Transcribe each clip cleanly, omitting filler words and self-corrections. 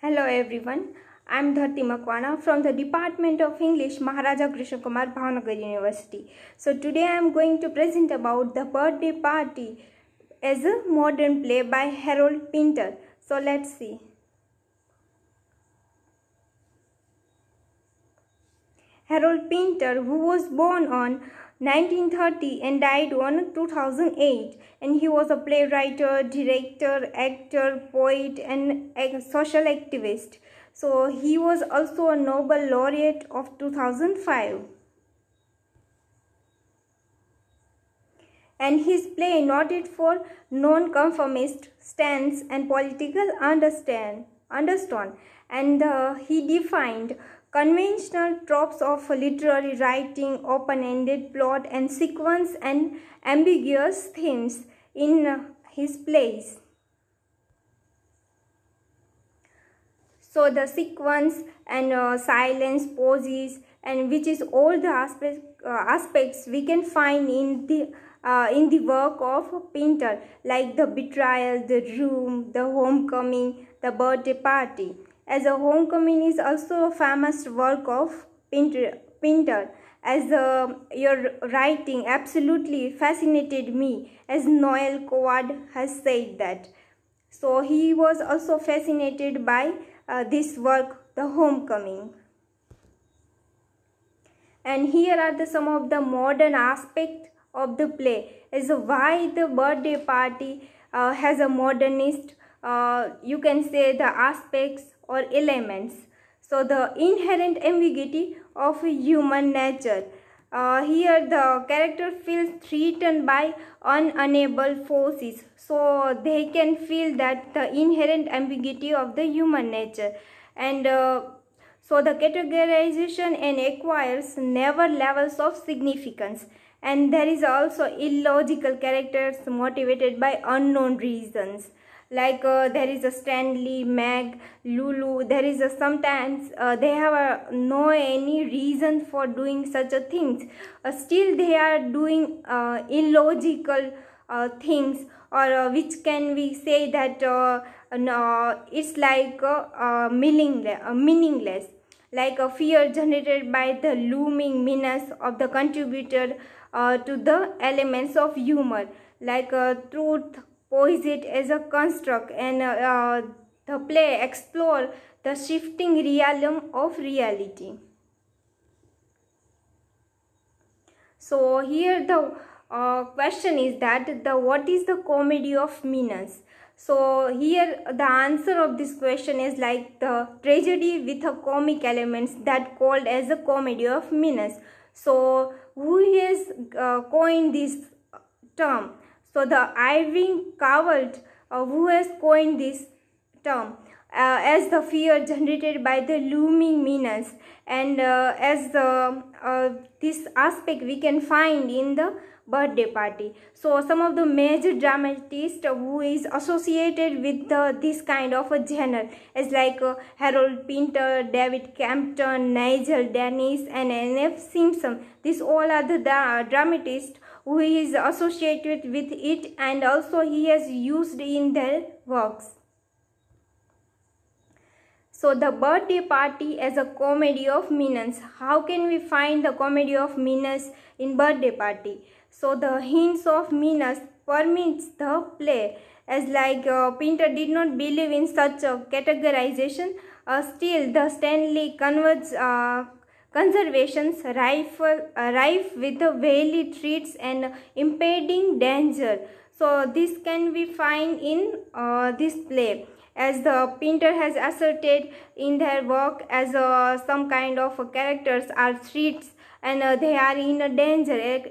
Hello everyone, I am Dharti Makwana from the Department of English, Maharaja Krishna Kumar, Bhavnagar University. So today I am going to present about The Birthday Party as a modern play by Horald Pinter. So let's see. Horald Pinter, who was born on 1930 and died on 2008, and he was a playwright, director, actor, poet and a social activist. So he was also a Nobel laureate of 2005. And his play noted for non-conformist stance and political undertone, and he defined conventional tropes of literary writing, open-ended plot and sequence and ambiguous themes in his plays. So the sequence and silence, pauses, and which is all the aspects we can find in the work of Pinter, like the betrayal, the room, the homecoming, the birthday party. As a homecoming is also a famous work of Pinter, as your writing absolutely fascinated me, as Noel Coward has said that. So he was also fascinated by this work, the homecoming. And here are some of the modern aspects of the play, as why the birthday party has a modernist, you can say, the aspects or elements. So the inherent ambiguity of human nature. Here the character feels threatened by unable forces, so they can feel that the inherent ambiguity of the human nature, and so the categorization and acquires never levels of significance, and there is also illogical characters motivated by unknown reasons. Like there is a Stanley, Meg, Lulu. There is sometimes they have no any reason for doing such a things. Still they are doing illogical things, or which can we say that no, it's like meaningless. Like a fear generated by the looming menace of the contributor to the elements of humor, like truth posed as a construct, and the play explore the shifting realm of reality. So here the question is that what is the comedy of Menace? So here the answer of this question is like the tragedy with a comic elements, that called as a comedy of Menace. So who has coined this term? So the Irving Coward, who has coined this term as the fear generated by the looming menace, and as this aspect we can find in the birthday party. So some of the major dramatists who is associated with this kind of a genre is like Horald Pinter, David Campton, Nigel Dennis and N.F. Simpson. These all are the dramatists who is associated with it, and also he has used in their works. So the birthday party as a comedy of Menace. How can we find the comedy of Menace in birthday party? So the hints of Menace permits the play, as like Pinter did not believe in such a categorization. Still the Stanley conservations rife with the veiled threats and impending danger. So this can be found in this play, as the Pinter has asserted in their work, as some kind of characters are threats and they are in a danger as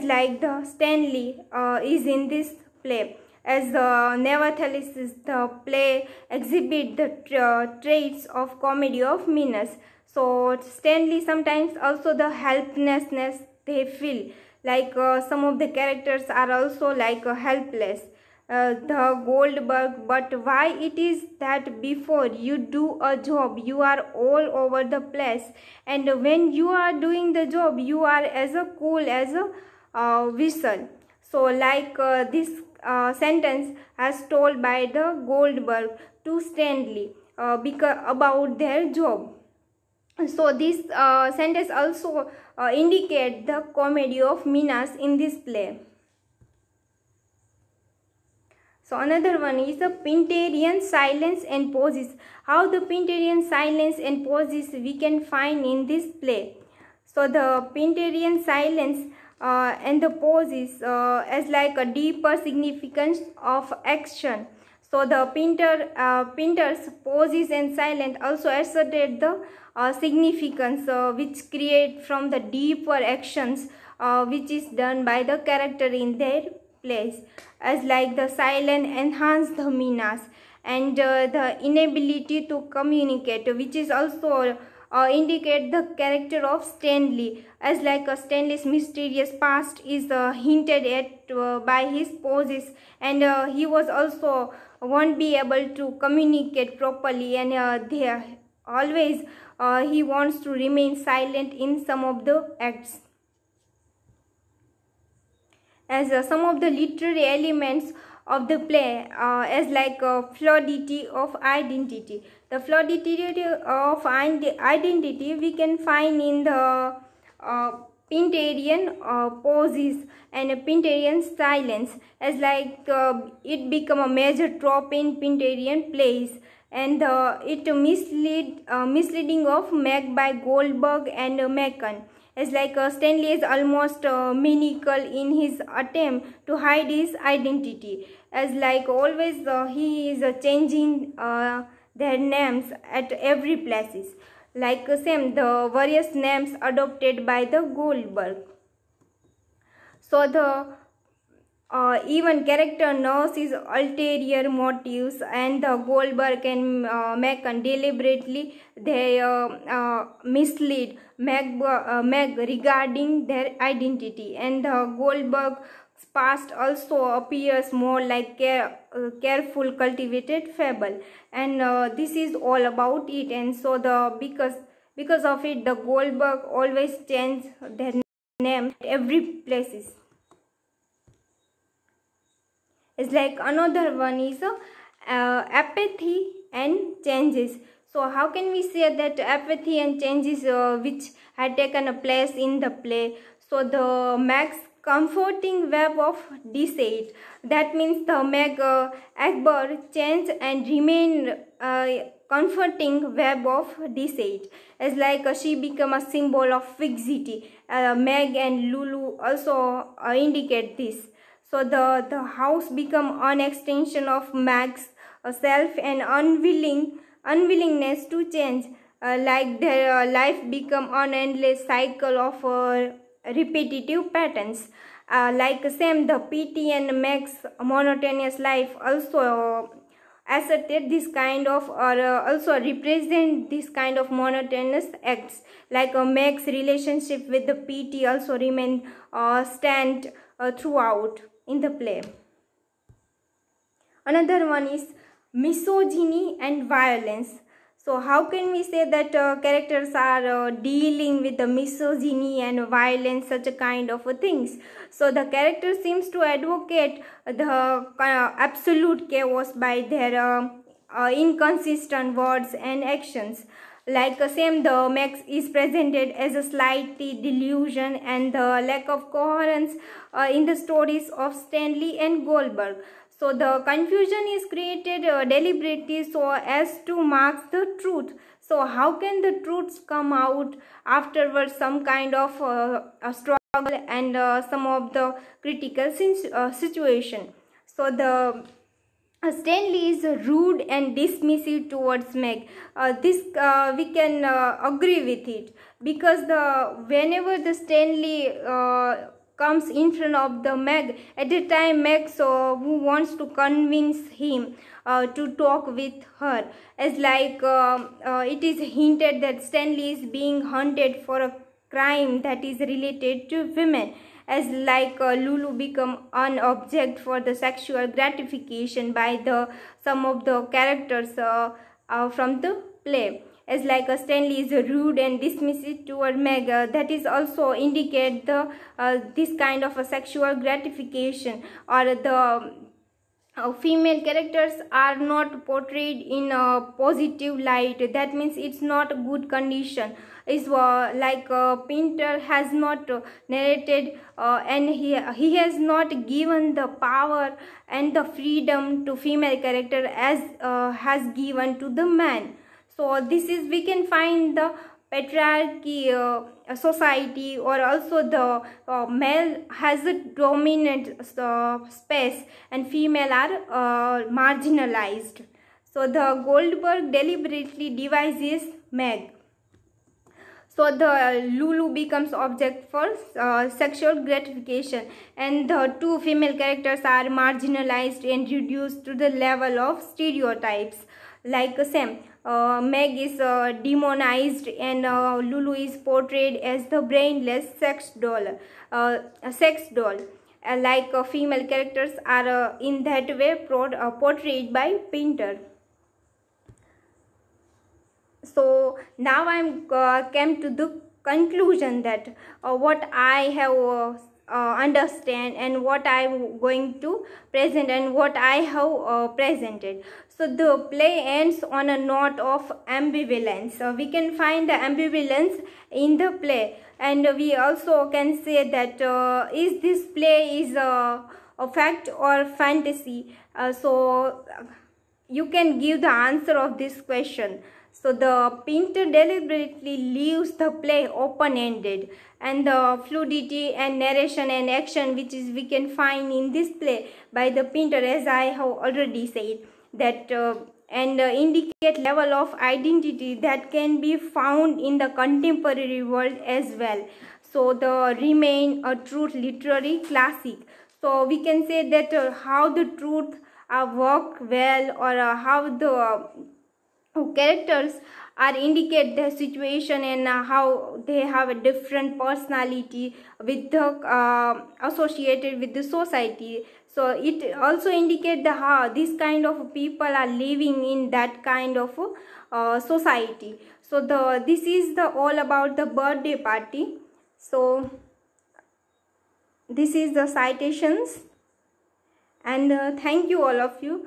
like the Stanley is in this play, as nevertheless the play exhibit the traits of comedy of Menace. So Stanley sometimes also the helplessness they feel, like some of the characters are also like helpless. The Goldberg, but why it is that before you do a job you are all over the place, and when you are doing the job you are as cool as a whistle. So like this sentence as told by the Goldberg to Stanley about their job. So this sentence also indicate the comedy of Menace in this play. So another one is the Pinterian silence and pauses. How the Pinterian silence and pauses we can find in this play. So the Pinterian silence and the pauses as like a deeper significance of action. So the Pinter's pauses and silence also asserted the significance which create from the deeper actions which is done by the character in their place, as like the silence enhance the menace and the inability to communicate, which is also indicate the character of Stanley, as like Stanley's mysterious past is hinted at by his poses, and he was also won't be able to communicate properly, and they always he wants to remain silent in some of the acts. As some of the literary elements of the play as like fluidity of identity. The fluidity of identity we can find in the Pinterian pauses and Pinterian silence, as like it become a major trope in Pinterian plays, and it misleading of Meg by Goldberg and Macon, as like Stanley is almost maniacal in his attempt to hide his identity, as like always he is changing their names at every places, like same the various names adopted by the Goldberg. So the even character knows his ulterior motives, and the Goldberg and Macon deliberately they mislead Meg regarding their identity, and the Goldberg's past also appears more like careful cultivated fable, and this is all about it. And so the because of it the Goldberg always change their name at every places. It's like another one is apathy and changes. So how can we say that apathy and changes which had taken a place in the play? So the Meg's comforting web of deceit, that means the Meg Akbar change and remain comforting web of deceit, as like she become a symbol of fixity. Meg and Lulu also indicate this. So the house become an extension of Meg's self and unwillingness to change, like their life become an endless cycle of repetitive patterns. Like same the PT and Meg's monotonous life also asserted this kind of or also represent this kind of monotonous acts, like Meg's relationship with the PT also remain stand throughout in the play. Another one is misogyny and violence. So how can we say that characters are dealing with the misogyny and violence, such a kind of things? So the character seems to advocate the absolute chaos by their inconsistent words and actions. Like same the Max is presented as a slightly delusion and the lack of coherence in the stories of Stanley and Goldberg. So the confusion is created deliberately so as to mask the truth. So how can the truths come out afterwards? Some kind of a struggle and some of the critical situation. So the Stanley is rude and dismissive towards Meg. This we can agree with it, because whenever the Stanley comes in front of the Meg, at the time Meg who wants to convince him to talk with her, as like it is hinted that Stanley is being hunted for a crime that is related to women, as like Lulu become an object for the sexual gratification by some of the characters from the play, as like Stanley is rude and dismissive toward Meg. That is also indicate this kind of a sexual gratification, or female characters are not portrayed in a positive light. That means it's not a good condition. Is like Pinter has not narrated and he has not given the power and the freedom to female character as has given to the man. So this is, we can find the patriarchy society, or also the male has a dominant space and female are marginalized. So the Goldberg deliberately devises Meg. So the Lulu becomes object for sexual gratification, and the two female characters are marginalized and reduced to the level of stereotypes. Like Sam, Meg is demonized, and Lulu is portrayed as the brainless sex doll. Like female characters are in that way portrayed by Pinter. So now I'm came to the conclusion that what I have understand and what I'm going to present and what I have presented. So the play ends on a note of ambivalence. We can find the ambivalence in the play, and we also can say that is this play is a fact or fantasy. So you can give the answer of this question. So the Pinter deliberately leaves the play open-ended, and the fluidity and narration and action which is we can find in this play by the Pinter, as I have already said, that and indicate level of identity that can be found in the contemporary world as well. So the remain a truth literary classic. So we can say that how the truth work well, or how the characters are indicate their situation, and how they have a different personality with the associated with the society. So it also indicate the how this kind of people are living in that kind of society. So this is the all about the birthday party. So this is the citations, and thank you all of you.